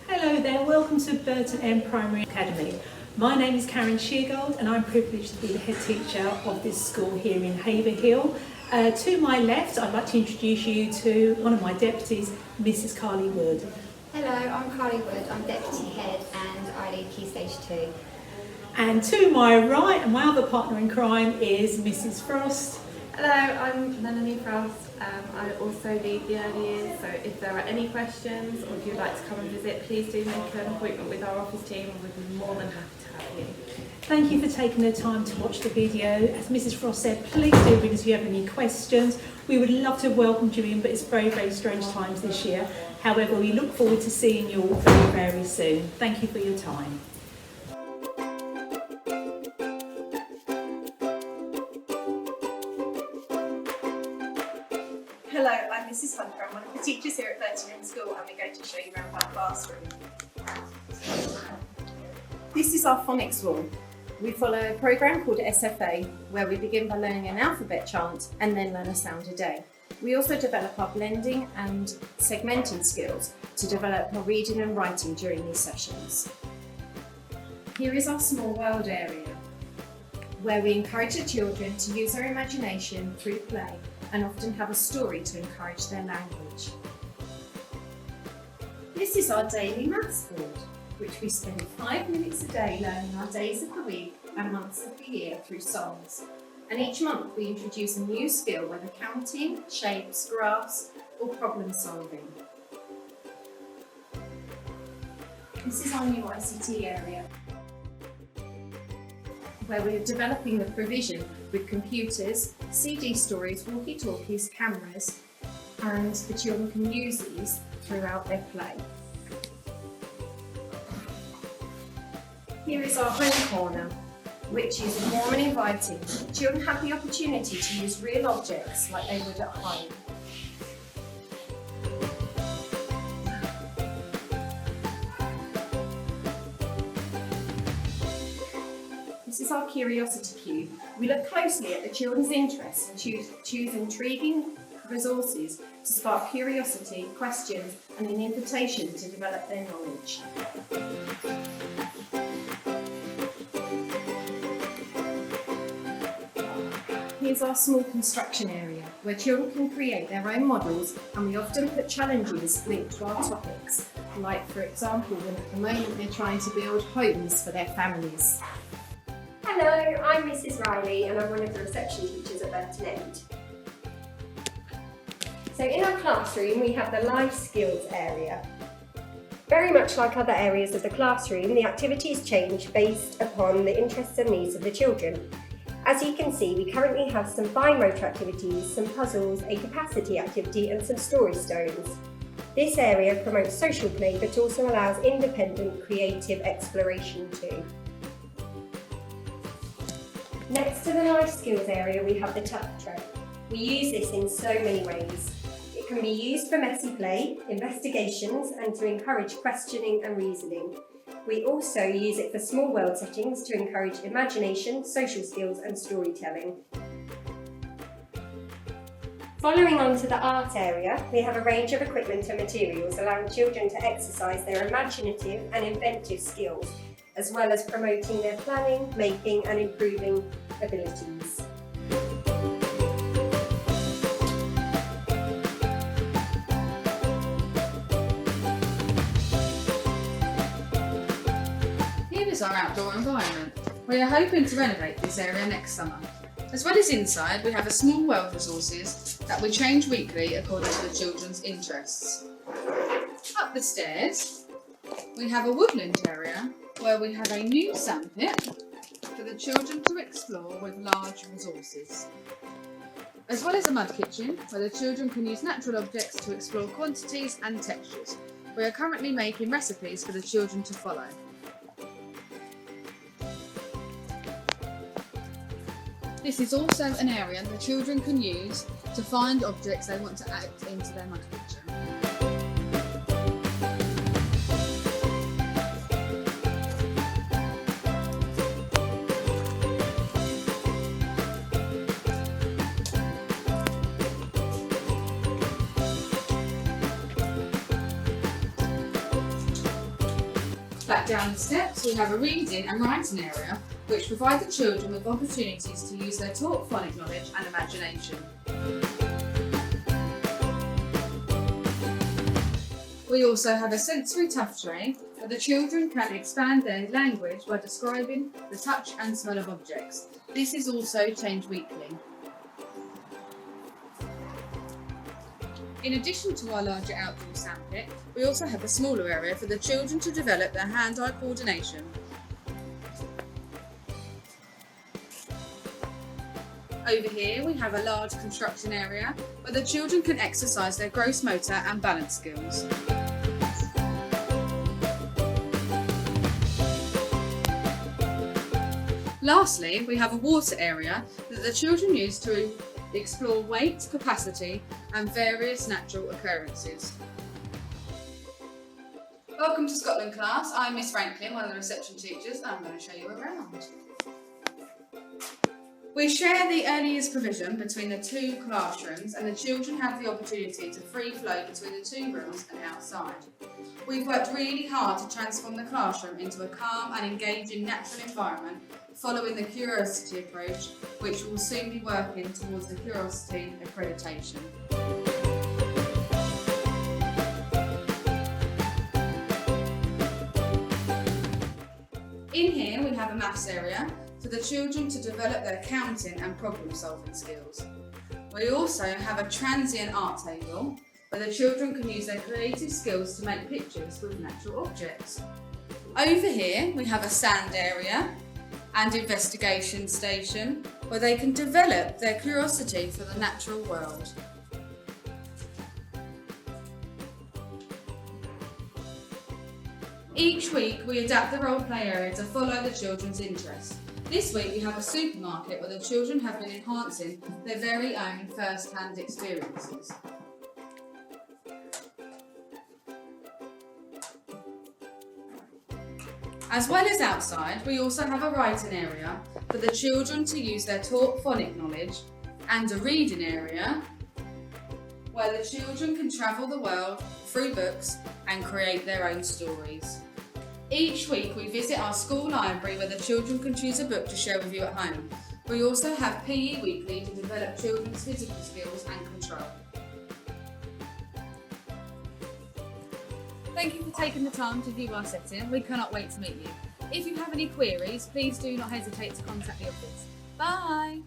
Hello there, welcome to Burton Primary Academy. My name is Karen Sheargold and I'm privileged to be the head teacher of this school here in Haverhill. To my left, I'd like to introduce you to one of my deputies, Mrs. Carly Wood. Hello, I'm Carly Wood, I'm Deputy Head and I lead Key Stage 2. And to my right, and my other partner in crime is Mrs. Frost. Hello, I'm Melanie Frost. I also lead the early years, so if there are any questions or if you'd like to come and visit, please do make an appointment with our office team and we'd be more than happy to have you. Thank you for taking the time to watch the video. As Mrs. Frost said, please do ring us if you have any questions. We would love to have welcomed you in, but it's very, very strange times this year. However, we look forward to seeing you all very, very soon. Thank you for your time. Hello, I'm Mrs. Hunter. I'm one of the teachers here at Burton School and we're going to show you around our classroom. This is our phonics room. We follow a programme called SFA where we begin by learning an alphabet chant and then learn a sound a day. We also develop our blending and segmenting skills to develop our reading and writing during these sessions. Here is our small world area where we encourage the children to use their imagination through play and often have a story to encourage their language. This is our daily maths board, which we spend 5 minutes a day learning our days of the week and months of the year through songs. And each month we introduce a new skill, whether counting, shapes, graphs or problem solving. This is our new ICT area, where we're developing the provision with computers, CD stories, walkie-talkies, cameras, and the children can use these throughout their play. Here is our home corner, which is warm and inviting. Children have the opportunity to use real objects like they would at home. This is our curiosity cube. We look closely at the children's interests and choose intriguing resources to spark curiosity, questions and an invitation to develop their knowledge. Here's our small construction area, where children can create their own models and we often put challenges linked to our topics, like for example when at the moment they're trying to build homes for their families. Hello, I'm Mrs. Riley and I'm one of the reception teachers at Burton End. So in our classroom we have the life skills area. Very much like other areas of the classroom, the activities change based upon the interests and needs of the children. As you can see, we currently have some fine motor activities, some puzzles, a capacity activity and some story stones. This area promotes social play but also allows independent creative exploration too. Next to the life skills area we have the tuck tray. We use this in so many ways. It can be used for messy play, investigations and to encourage questioning and reasoning. We also use it for small world settings to encourage imagination, social skills and storytelling. Following on to the art area, we have a range of equipment and materials allowing children to exercise their imaginative and inventive skills, as well as promoting their planning, making and improving abilities. Here is our outdoor environment. We are hoping to renovate this area next summer. As well as inside, we have a small world resources that we change weekly according to the children's interests. Up the stairs, we have a woodland area where we have a new sandpit for the children to explore with large resources. As well as a mud kitchen where the children can use natural objects to explore quantities and textures. We are currently making recipes for the children to follow. This is also an area the children can use to find objects they want to add into their mud kitchen. Back down the steps, we have a reading and writing area, which provide the children with opportunities to use their taught phonic knowledge and imagination. We also have a sensory touch tray where the children can expand their language by describing the touch and smell of objects. This is also changed weekly. In addition to our larger outdoor sand pit, we also have a smaller area for the children to develop their hand-eye coordination. Over here we have a large construction area where the children can exercise their gross motor and balance skills. Lastly, we have a water area that the children use to explore weight, capacity and various natural occurrences. Welcome to Scotland class. I'm Miss Franklin, one of the reception teachers, and I'm going to show you around. We share the early years provision between the two classrooms, and the children have the opportunity to free flow between the two rooms and outside. We've worked really hard to transform the classroom into a calm and engaging natural environment following the Curiosity approach, which will soon be working towards the Curiosity accreditation. In here we have a maths area for the children to develop their counting and problem solving skills. We also have a transient art table where the children can use their creative skills to make pictures with natural objects. Over here we have a sand area and investigation station where they can develop their curiosity for the natural world. Each week we adapt the role play area to follow the children's interests. This week we have a supermarket where the children have been enhancing their very own first-hand experiences. As well as outside, we also have a writing area for the children to use their taught phonic knowledge and a reading area where the children can travel the world through books and create their own stories. Each week we visit our school library where the children can choose a book to share with you at home. We also have PE weekly to develop children's physical skills and control. Thank you for taking the time to view our setting. We cannot wait to meet you. If you have any queries, please do not hesitate to contact the office. Bye!